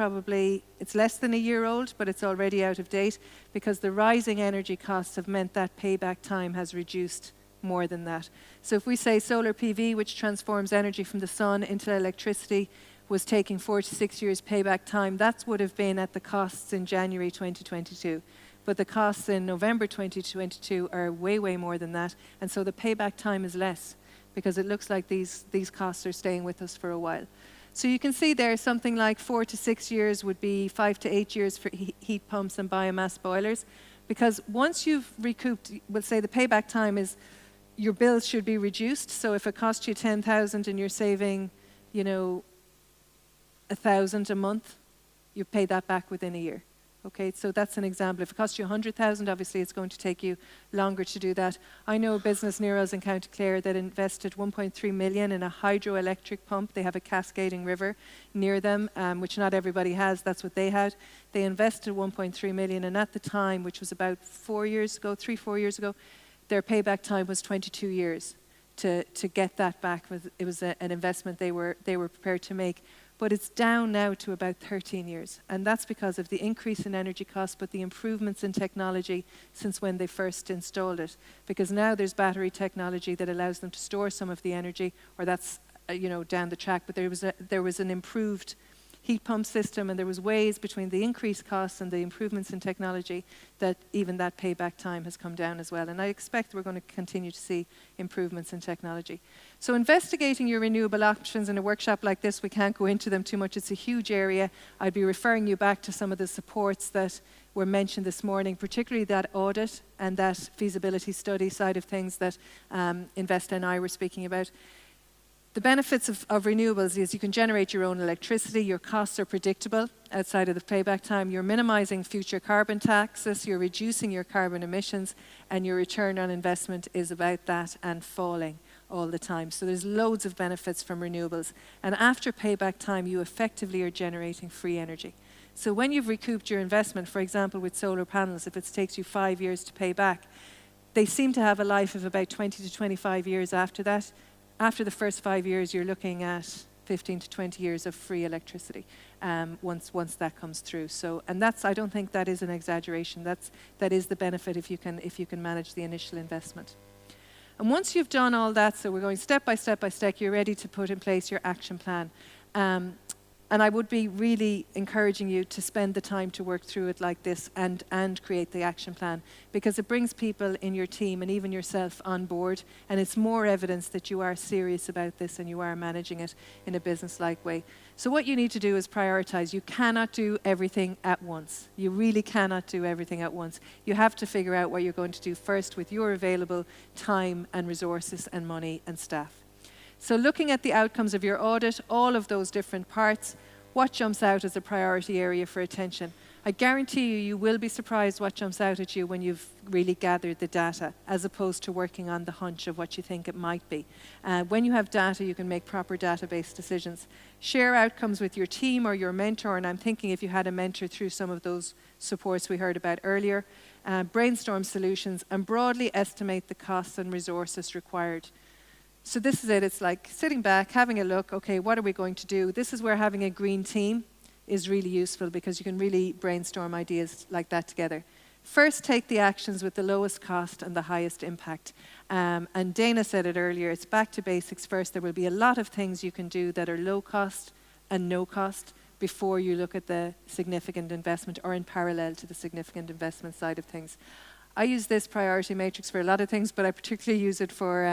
it's less than a year old, but it's already out of date because the rising energy costs have meant that payback time has reduced more than that. So if we say solar PV, which transforms energy from the sun into electricity, was taking 4 to 6 years payback time, that would have been at the costs in January 2022. But the costs in November 2022 are way, way more than that. And so the payback time is less because it looks like these costs are staying with us for a while. So you can see there something like 4 to 6 years would be 5 to 8 years for heat pumps and biomass boilers. Because once you've recouped, we'll say the payback time is your bills should be reduced. So if it costs you 10,000 and you're saving, 1,000 a month, you pay that back within a year. Okay, so that's an example. If it costs you 100,000, obviously it's going to take you longer to do that. I know a business near us in County Clare that invested 1.3 million in a hydroelectric pump. They have a cascading river near them, which not everybody has. That's what they had. They invested 1.3 million, and at the time, which was about 4 years ago, 3-4 years ago, their payback time was 22 years to get that back. It was an investment they were prepared to make. But it's down now to about 13 years. And that's because of the increase in energy costs, but the improvements in technology since when they first installed it. Because now there's battery technology that allows them to store some of the energy, or that's down the track. But there was an improved heat pump system, and there was ways between the increased costs and the improvements in technology that even that payback time has come down as well. And I expect we're going to continue to see improvements in technology. So investigating your renewable options in a workshop like this, we can't go into them too much. It's a huge area. I'd be referring you back to some of the supports that were mentioned this morning, particularly that audit and that feasibility study side of things that Invest NI were speaking about. The benefits of renewables is you can generate your own electricity, your costs are predictable outside of the payback time, you're minimizing future carbon taxes, you're reducing your carbon emissions, and your return on investment is about that and falling all the time. So there's loads of benefits from renewables. And after payback time, you effectively are generating free energy. So when you've recouped your investment, for example, with solar panels, if it takes you 5 years to pay back, they seem to have a life of about 20 to 25 years after that. After the first 5 years, you're looking at 15 to 20 years of free electricity once that comes through. So, and I don't think that is an exaggeration. That is the benefit if you can manage the initial investment. And once you've done all that, so we're going step by step by step, you're ready to put in place your action plan. And I would be really encouraging you to spend the time to work through it like this and create the action plan, because it brings people in your team and even yourself on board, and it's more evidence that you are serious about this and you are managing it in a business-like way. So what you need to do is prioritize. You cannot do everything at once. You really cannot do everything at once. You have to figure out what you're going to do first with your available time and resources and money and staff. So looking at the outcomes of your audit, all of those different parts, what jumps out as a priority area for attention? I guarantee you will be surprised what jumps out at you when you've really gathered the data, as opposed to working on the hunch of what you think it might be. When you have data, you can make proper database decisions. Share outcomes with your team or your mentor, and I'm thinking if you had a mentor through some of those supports we heard about earlier. Brainstorm solutions and broadly estimate the costs and resources required. So this is it. It's like sitting back, having a look, okay, what are we going to do? This is where having a green team is really useful, because you can really brainstorm ideas like that together. First, take the actions with the lowest cost and the highest impact. And Dana said it earlier, it's back to basics first. There will be a lot of things you can do that are low cost and no cost before you look at the significant investment, or in parallel to the significant investment side of things. I use this priority matrix for a lot of things, but I particularly use it for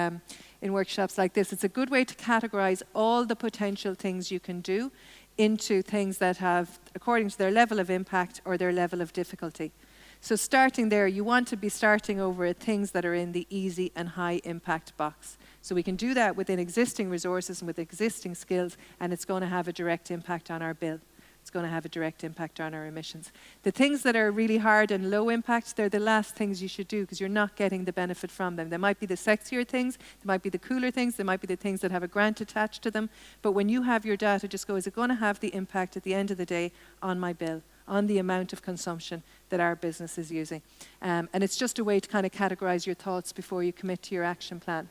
in workshops like this. It's a good way to categorize all the potential things you can do into things that have, according to their level of impact or their level of difficulty. So starting there, you want to be starting over at things that are in the easy and high impact box. So we can do that within existing resources and with existing skills, and it's going to have a direct impact on our bill. It's going to have a direct impact on our emissions. The things that are really hard and low impact, they're the last things you should do, because you're not getting the benefit from them. They might be the sexier things, they might be the cooler things, they might be the things that have a grant attached to them. But when you have your data, just go, is it going to have the impact at the end of the day on my bill, on the amount of consumption that our business is using? And it's just a way to kind of categorize your thoughts before you commit to your action plan.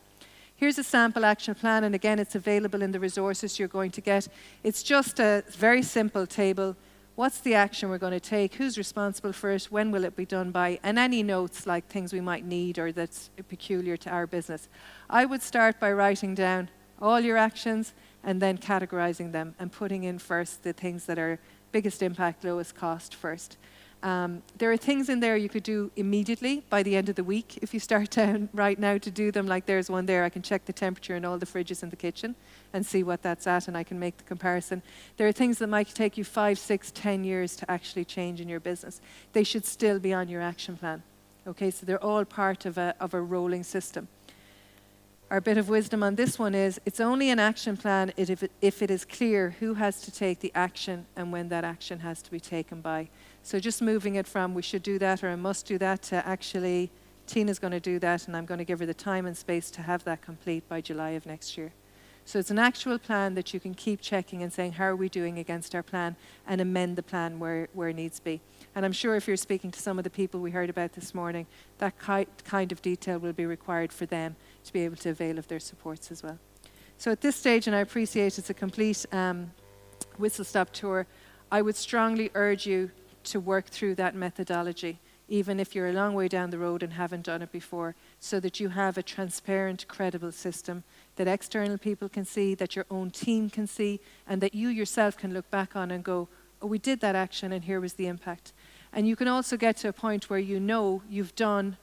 Here's a sample action plan, and again, it's available in the resources you're going to get. It's just a very simple table. What's the action we're going to take? Who's responsible for it? When will it be done by? And any notes, like things we might need or that's peculiar to our business. I would start by writing down all your actions and then categorizing them and putting in first the things that are biggest impact, lowest cost first. There are things in there you could do immediately by the end of the week. If you start down right now to do them, like there's one there, I can check the temperature in all the fridges in the kitchen and see what that's at, and I can make the comparison. There are things that might take you 5, 6, 10 years to actually change in your business. They should still be on your action plan. Okay, so they're all part of a rolling system. Our bit of wisdom on this one is it's only an action plan if it is clear who has to take the action and when that action has to be taken by. So just moving it from we should do that or I must do that to actually Tina's going to do that and I'm going to give her the time and space to have that complete by July of next year. So it's an actual plan that you can keep checking and saying, how are we doing against our plan, and amend the plan where it needs to be. And I'm sure if you're speaking to some of the people we heard about this morning, that kind of detail will be required for them to be able to avail of their supports as well. So at this stage, and I appreciate it's a complete whistle-stop tour, I would strongly urge you to work through that methodology, even if you're a long way down the road and haven't done it before, so that you have a transparent, credible system that external people can see, that your own team can see, and that you yourself can look back on and go, oh, we did that action and here was the impact. And you can also get to a point where you know you've done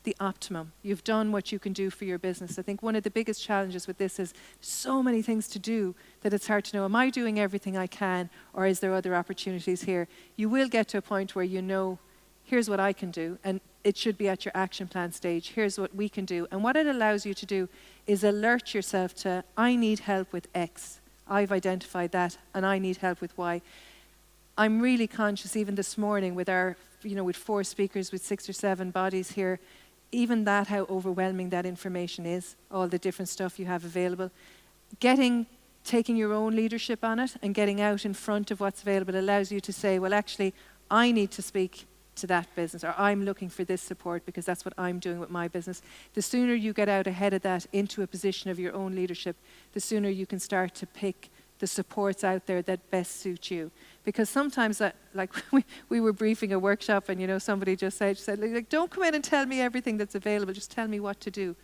the optimum. You've done what you can do for your business. I think one of the biggest challenges with this is so many things to do that it's hard to know, am I doing everything I can, or is there other opportunities here? You will get to a point where you know, here's what I can do, and it should be at your action plan stage. Here's what we can do. And what it allows you to do is alert yourself to, I need help with X. I've identified that, and I need help with Y. I'm really conscious, even this morning, with our, with 4 speakers, with 6 or 7 bodies here, even that, how overwhelming that information is, all the different stuff you have available. Taking your own leadership on it and getting out in front of what's available allows you to say, well, actually, I need to speak to that business, or I'm looking for this support because that's what I'm doing with my business. The sooner you get out ahead of that into a position of your own leadership, the sooner you can start to pick the supports out there that best suit you. Because sometimes, we were briefing a workshop and, somebody just said, don't come in and tell me everything that's available, just tell me what to do.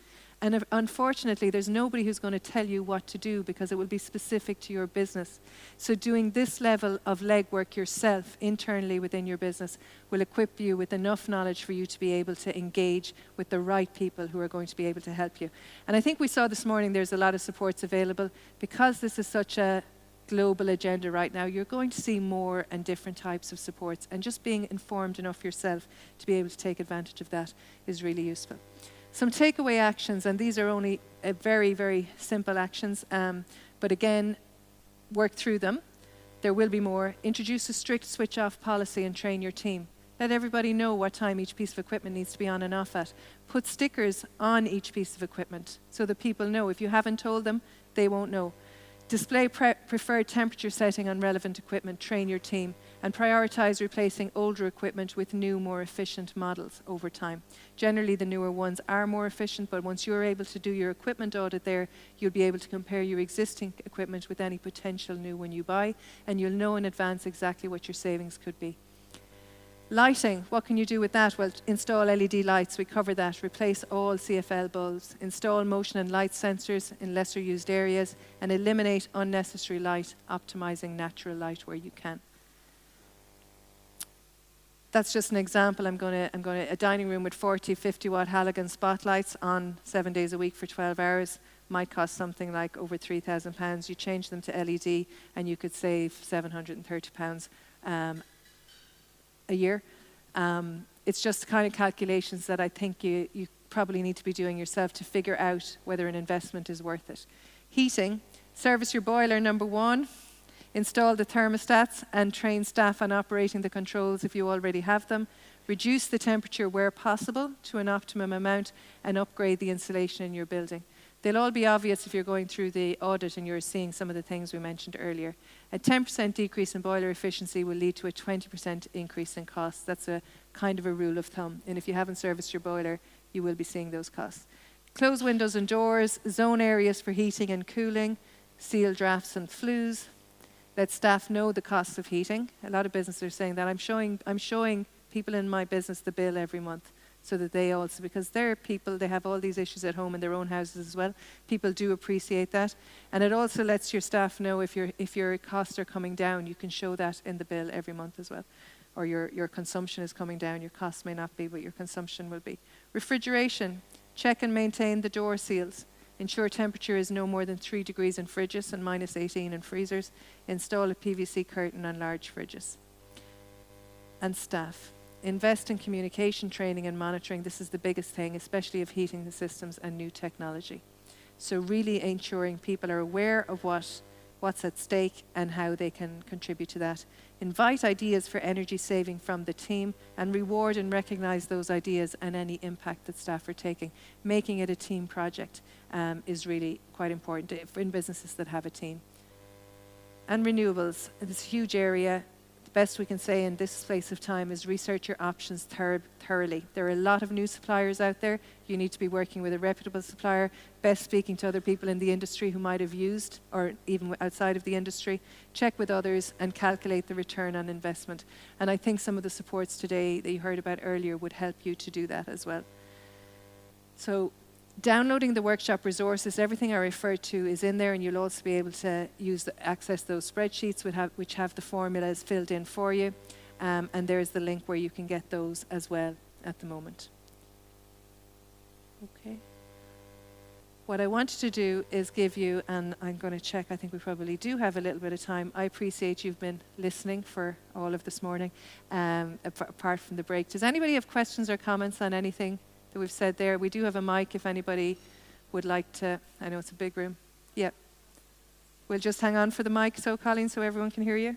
And unfortunately, there's nobody who's going to tell you what to do because it will be specific to your business. So doing this level of legwork yourself internally within your business will equip you with enough knowledge for you to be able to engage with the right people who are going to be able to help you. And I think we saw this morning there's a lot of supports available. Because this is such a global agenda right now, you're going to see more and different types of supports. And just being informed enough yourself to be able to take advantage of that is really useful. Some takeaway actions, and these are only very, very simple actions, but again, work through them. There will be more. Introduce a strict switch-off policy and train your team. Let everybody know what time each piece of equipment needs to be on and off at. Put stickers on each piece of equipment so that people know. If you haven't told them, they won't know. Display preferred temperature setting on relevant equipment, train your team, and prioritize replacing older equipment with new, more efficient models over time. Generally, the newer ones are more efficient, but once you're able to do your equipment audit there, you'll be able to compare your existing equipment with any potential new one you buy, and you'll know in advance exactly what your savings could be. Lighting, what can you do with that? Well, install LED lights, we cover that. Replace all CFL bulbs. Install motion and light sensors in lesser used areas, and eliminate unnecessary light, optimizing natural light where you can. That's just an example. I'm going to a dining room with 40, 50 watt halogen spotlights on 7 days a week for 12 hours. Might cost something like over £3,000. You change them to LED and you could save £730 a year. It's just the kind of calculations that I think you probably need to be doing yourself to figure out whether an investment is worth it. Heating, service your boiler, number 1. Install the thermostats and train staff on operating the controls if you already have them. Reduce the temperature where possible to an optimum amount, and upgrade the insulation in your building. They'll all be obvious if you're going through the audit and you're seeing some of the things we mentioned earlier. A 10% decrease in boiler efficiency will lead to a 20% increase in costs. That's a kind of a rule of thumb. And if you haven't serviced your boiler, you will be seeing those costs. Close windows and doors, zone areas for heating and cooling, seal drafts and flues. Let staff know the costs of heating. A lot of businesses are saying that. I'm showing people in my business the bill every month, so that they also, because they're people, they have all these issues at home in their own houses as well. People do appreciate that. And it also lets your staff know if your costs are coming down, you can show that in the bill every month as well. Or your consumption is coming down. Your costs may not be, but your consumption will be. Refrigeration. Check and maintain the door seals. Ensure temperature is no more than 3 degrees in fridges and minus 18 in freezers. Install a PVC curtain on large fridges. And staff. invest in communication training and monitoring. This is the biggest thing, especially of heating the systems and new technology. So really ensuring people are aware of what's at stake and how they can contribute to that. Invite ideas for energy saving from the team and reward and recognise those ideas and any impact that staff are taking. Making it a team project is really quite important in businesses that have a team. And renewables, it's a huge area. The best we can say in this space of time is research your options thoroughly. There are a lot of new suppliers out there. You need to be working with a reputable supplier, best speaking to other people in the industry who might have used, or even outside of the industry. Check with others and calculate the return on investment. And I think some of the supports today that you heard about earlier would help you to do that as well. So downloading the workshop resources, everything I referred to is in there, and you'll also be able to access those spreadsheets which have the formulas filled in for you. And there's the link where you can get those as well at the moment. Okay. What I wanted to do is give you, and I'm going to check, I think we probably do have a little bit of time. I appreciate you've been listening for all of this morning, apart from the break. Does anybody have questions or comments on anything that we've said there? We do have a mic if anybody would like to. I know it's a big room. Yeah. We'll just hang on for the mic, so Colleen, so everyone can hear you.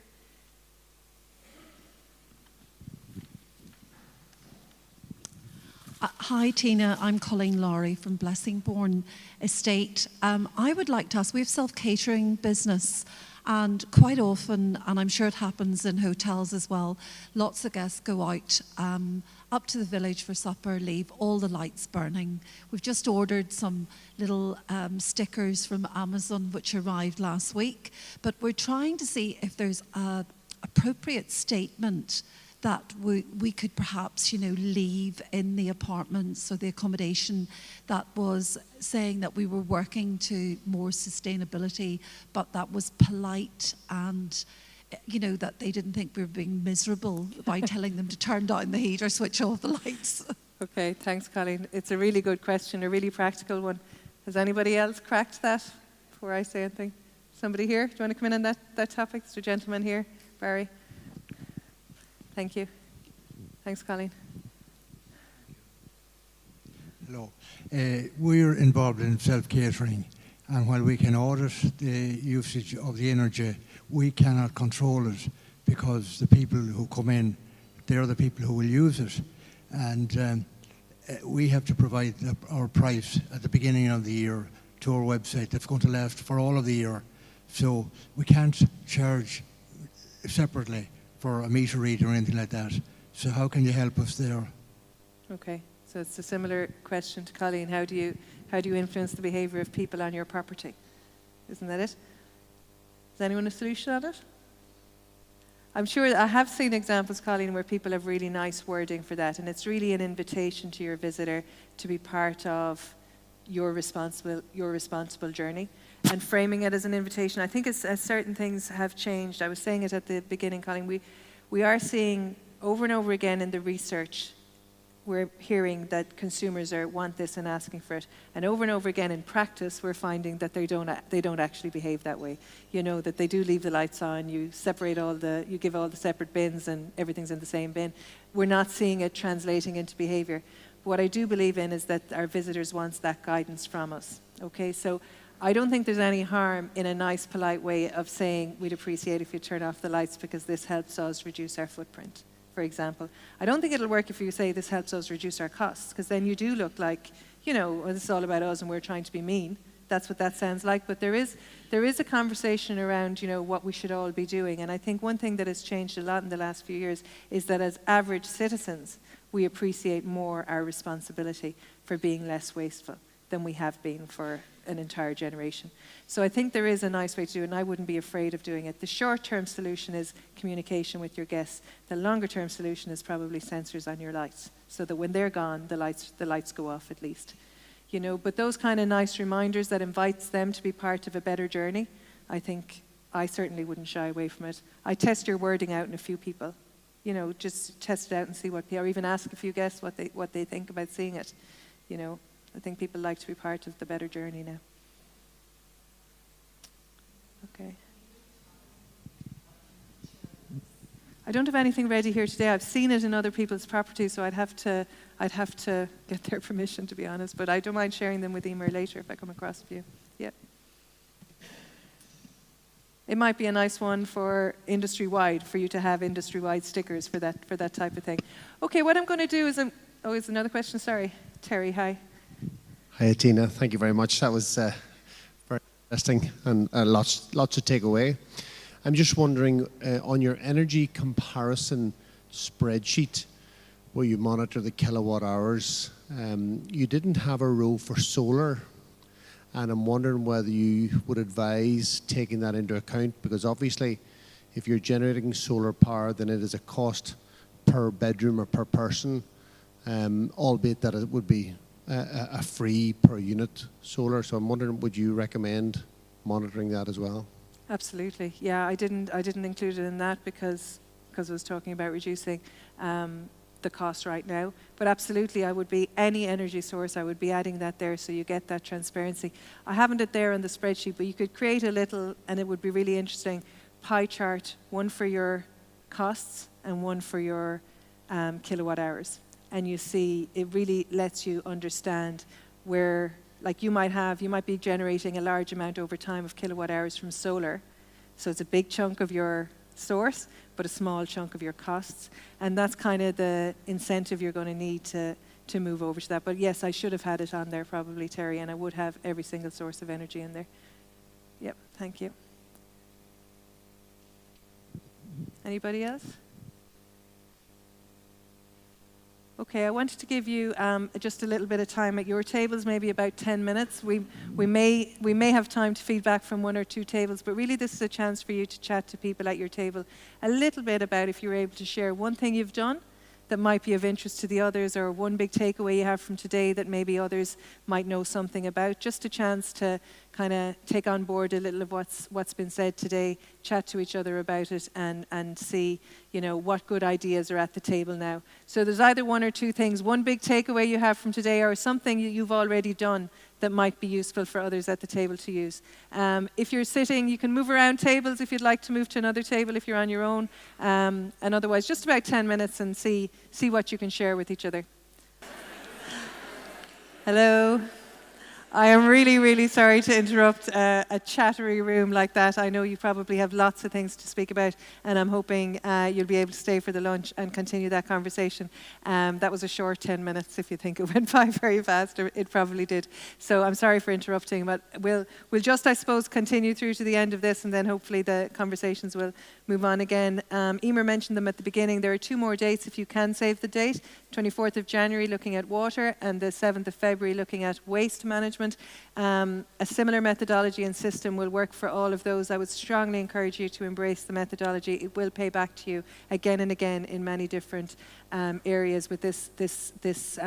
Hi Tina, I'm Colleen Lowry from Blessingbourne Estate. I would like to ask, we have self-catering business, and quite often, and I'm sure it happens in hotels as well, lots of guests go out up to the village for supper, leave all the lights burning. We've just ordered some little stickers from Amazon which arrived last week, but we're trying to see if there's an appropriate statement that we could perhaps, leave in the apartments or the accommodation that was saying that we were working to more sustainability, but that was polite and, that they didn't think we were being miserable by telling them to turn down the heat or switch off the lights. Okay, thanks, Colleen. It's a really good question, a really practical one. Has anybody else cracked that before I say anything? Somebody here? Do you want to come in on that topic? It's the gentleman here, Barry. Thank you. Thanks, Colleen. Hello. We're involved in self-catering, and while we can audit the usage of the energy, we cannot control it because the people who come in, they're the people who will use it. And we have to provide our price at the beginning of the year to our website that's going to last for all of the year. So we can't charge separately for a meter read or anything like that. So how can you help us there? Okay, so it's a similar question to Colleen. How do you influence the behaviour of people on your property? Isn't that it? Has anyone a solution on it? I'm sure I have seen examples, Colleen, where people have really nice wording for that, and it's really an invitation to your visitor to be part of your responsible journey. And framing it as an invitation, I think as certain things have changed. I was saying it at the beginning, Colleen, we are seeing over and over again in the research, we're hearing that consumers want this and asking for it. And over again in practice, we're finding that they don't actually behave that way. That they do leave the lights on, you give all the separate bins and everything's in the same bin. We're not seeing it translating into behavior. What I do believe in is that our visitors want that guidance from us. Okay, so I don't think there's any harm in a nice, polite way of saying, we'd appreciate if you turn off the lights because this helps us reduce our footprint, for example. I don't think it'll work if you say this helps us reduce our costs, because then you do look like, well, this is all about us and we're trying to be mean. That's what that sounds like. But there is a conversation around, what we should all be doing. And I think one thing that has changed a lot in the last few years is that as average citizens, we appreciate more our responsibility for being less wasteful than we have been for an entire generation. So I think there is a nice way to do it, and I wouldn't be afraid of doing it. The short-term solution is communication with your guests. The longer-term solution is probably sensors on your lights, so that when they're gone, the lights go off at least. But those kind of nice reminders that invites them to be part of a better journey, I think I certainly wouldn't shy away from it. I test your wording out in a few people. Just test it out and see or even ask a few guests what they think about seeing it. I think people like to be part of the better journey now. Okay. I don't have anything ready here today. I've seen it in other people's properties, so I'd have to get their permission, to be honest. But I don't mind sharing them with Emer later if I come across a few. Yeah. It might be a nice one for industry-wide, for you to have industry-wide stickers for that type of thing. Okay, what I'm going to do is, is another question? Sorry. Terry, hi. Hi, Tina. Thank you very much. That was very interesting and lots to take away. I'm just wondering, on your energy comparison spreadsheet, where you monitor the kilowatt hours, you didn't have a row for solar. And I'm wondering whether you would advise taking that into account, because obviously if you're generating solar power, then it is a cost per bedroom or per person, albeit that it would be a free per unit solar. So I'm wondering, would you recommend monitoring that as well? Absolutely. Yeah, I didn't include it in that because I was talking about reducing the cost right now. But absolutely, I would be any energy source, I would be adding that there so you get that transparency. I haven't it there on the spreadsheet, but you could create a little, and it would be really interesting, pie chart, one for your costs and one for your kilowatt hours. And you see, it really lets you understand where, like you might be generating a large amount over time of kilowatt hours from solar. So it's a big chunk of your source, but a small chunk of your costs. And that's kind of the incentive you're going to need to move over to that. But yes, I should have had it on there probably, Terry, and I would have every single source of energy in there. Yep, thank you. Anybody else? Okay, I wanted to give you just a little bit of time at your tables, maybe about 10 minutes. We may have time to feedback from one or two tables, but really this is a chance for you to chat to people at your table a little bit about if you're able to share one thing you've done that might be of interest to the others, or one big takeaway you have from today that maybe others might know something about. Just a chance to kind of take on board a little of what's been said today, chat to each other about it, and see, you know, what good ideas are at the table now. So there's either one or two things, one big takeaway you have from today, or something you've already done that might be useful for others at the table to use. If you're sitting, you can move around tables if you'd like to move to another table if you're on your own. And otherwise, just about 10 minutes and see what you can share with each other. Hello. I am really, really sorry to interrupt a chattery room like that. I know you probably have lots of things to speak about, and I'm hoping you'll be able to stay for the lunch and continue that conversation. That was a short 10 minutes. If you think it went by very fast, it probably did. So I'm sorry for interrupting, but we'll just, I suppose, continue through to the end of this, and then hopefully the conversations will move on again. Emer mentioned them at the beginning. There are two more dates if you can save the date. 24th of January looking at water, and the 7th of February looking at waste management. A similar methodology and system will work for all of those. I would strongly encourage you to embrace the methodology. It will pay back to you again and again in many different areas with this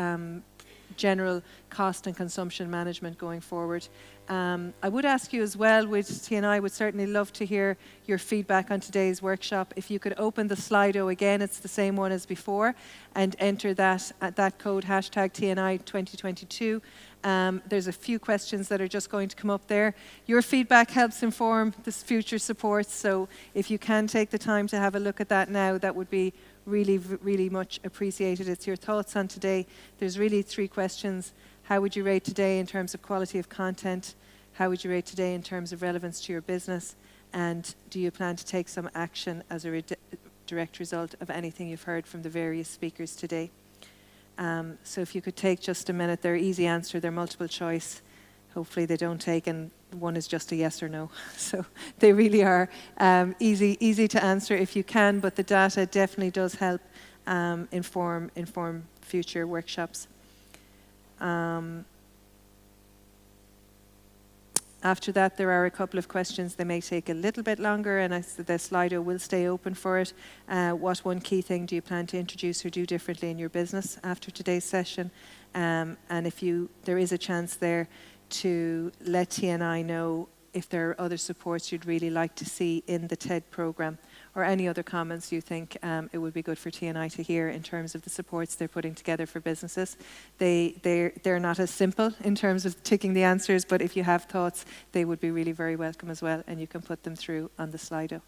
general cost and consumption management going forward. I would ask you as well, T&I would certainly love to hear your feedback on today's workshop. If you could open the Slido again, it's the same one as before, and enter that code, hashtag T&I 2022. There's a few questions that are just going to come up there. Your feedback helps inform this future support, so if you can take the time to have a look at that now, that would be really, really much appreciated. It's your thoughts on today. There's really three questions. How would you rate today in terms of quality of content? How would you rate today in terms of relevance to your business? And do you plan to take some action as a direct result of anything you've heard from the various speakers today? So if you could take just a minute, they're easy answer, they're multiple choice. Hopefully they don't take, and one is just a yes or no. So they really are easy to answer if you can, but the data definitely does help inform future workshops. After that, there are a couple of questions. They may take a little bit longer, and the Slido will stay open for it. What one key thing do you plan to introduce or do differently in your business after today's session? And if there is a chance there to let T&I know if there are other supports you'd really like to see in the TED program, or any other comments you think it would be good for T&I to hear in terms of the supports they're putting together for businesses. They're not as simple in terms of ticking the answers, but if you have thoughts, they would be really very welcome as well, and you can put them through on the Slido.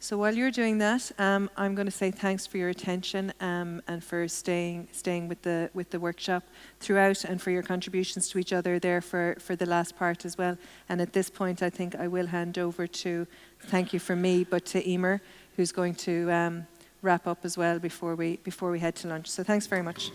So while you're doing that, I'm going to say thanks for your attention and for staying with the workshop throughout, and for your contributions to each other there for the last part as well. And at this point, I think I will hand over to, thank you for me, but to Emer, who's going to wrap up as well before we head to lunch. So thanks very much.